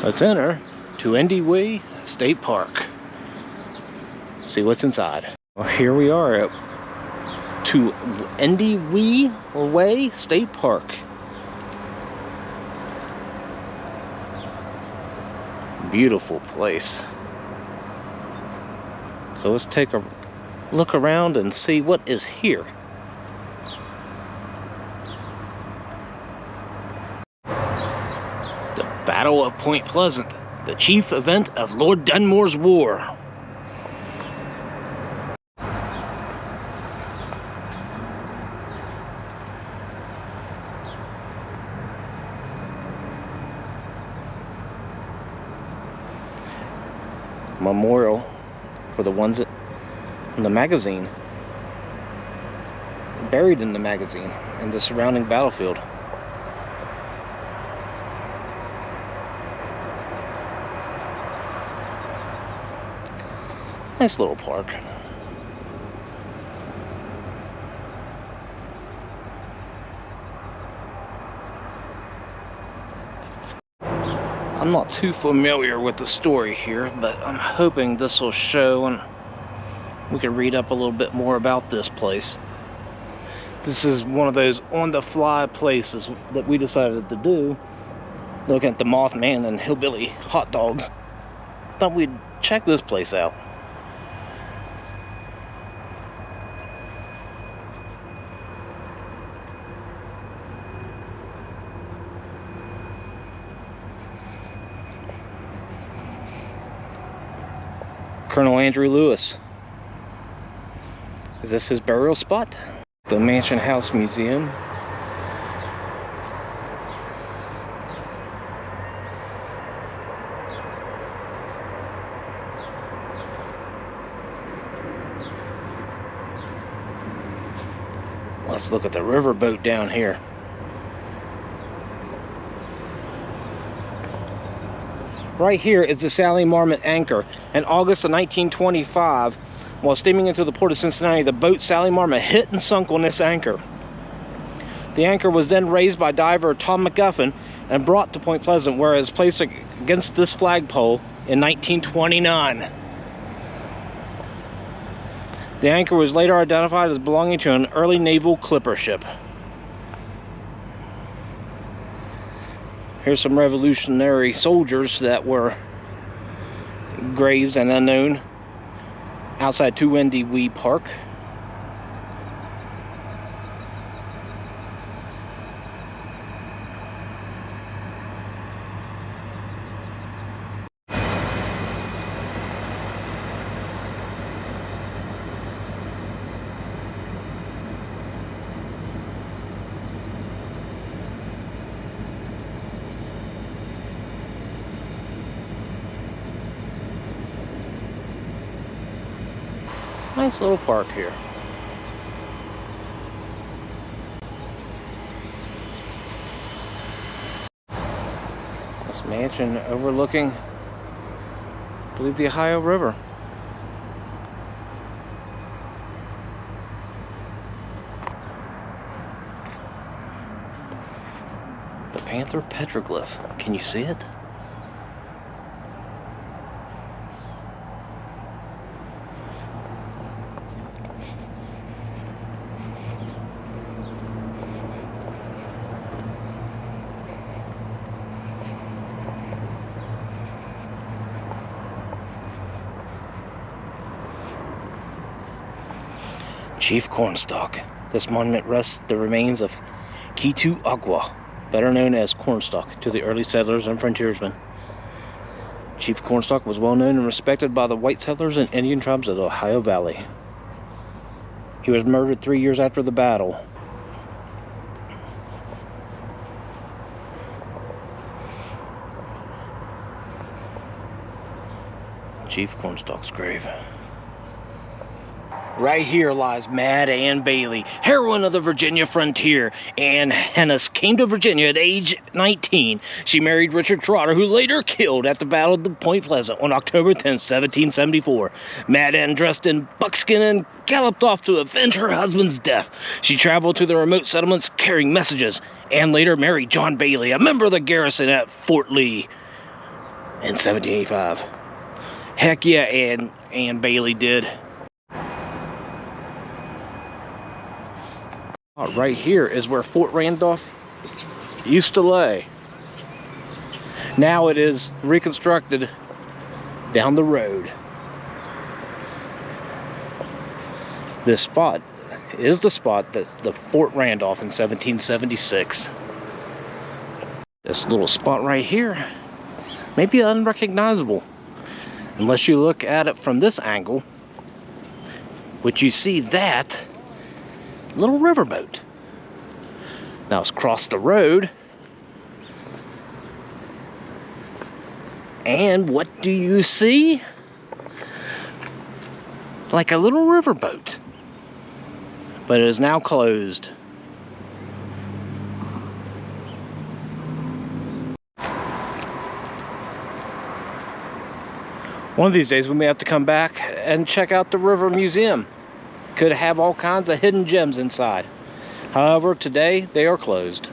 Let's enter Tu-Endie-Wei State Park. Let's see what's inside. Well, here we are at Tu-Endie-Wei State Park. Beautiful place. So let's take a look around and see what is here. The Battle of Point Pleasant, the chief event of Lord Dunmore's War. Memorial for the ones that in the magazine, buried in the magazine and the surrounding battlefield. Nice little park. I'm not too familiar with the story here, but I'm hoping this will show and we can read up a little bit more about this place. This is one of those on-the-fly places that we decided to do, looking at the Mothman and hillbilly hot dogs. Thought we'd check this place out. Colonel Andrew Lewis. Is this his burial spot? The Mansion House Museum. Let's look at the riverboat down here. Right here is the Sally Marmot anchor. In August of 1925, while steaming into the port of Cincinnati, the boat Sally Marmot hit and sunk on this anchor. The anchor was then raised by diver Tom McGuffin and brought to Point Pleasant, where it was placed against this flagpole in 1929. The anchor was later identified as belonging to an early naval clipper ship. Here's some Revolutionary soldiers that were graves and unknown outside Tu-Endie-Wei Park. Nice little park here. This mansion overlooking, I believe, the Ohio River. The Panther Petroglyph. Can you see it? Chief Cornstalk. This monument rests the remains of Tu-Endie-Wei, better known as Cornstalk, to the early settlers and frontiersmen. Chief Cornstalk was well known and respected by the white settlers and Indian tribes of the Ohio Valley. He was murdered 3 years after the battle. Chief Cornstalk's grave. Right here lies Mad Ann Bailey, heroine of the Virginia frontier. Ann Hennis came to Virginia at age 19. She married Richard Trotter, who later killed at the Battle of Point Pleasant on October 10, 1774. Mad Ann dressed in buckskin and galloped off to avenge her husband's death. She traveled to the remote settlements carrying messages, and later married John Bailey, a member of the garrison at Fort Lee. in 1785. Heck yeah, Ann Bailey did. Right here is where Fort Randolph used to lay. Now it is reconstructed down the road. This spot is the spot that's the Fort Randolph in 1776. This little spot right here may be unrecognizable unless you look at it from this angle, which you see that little riverboat. Now it's crossed the road, and what do you see? Like a little riverboat, but it is now closed. One of these days we may have to come back and check out the River Museum. Could have all kinds of hidden gems inside. However, today they are closed.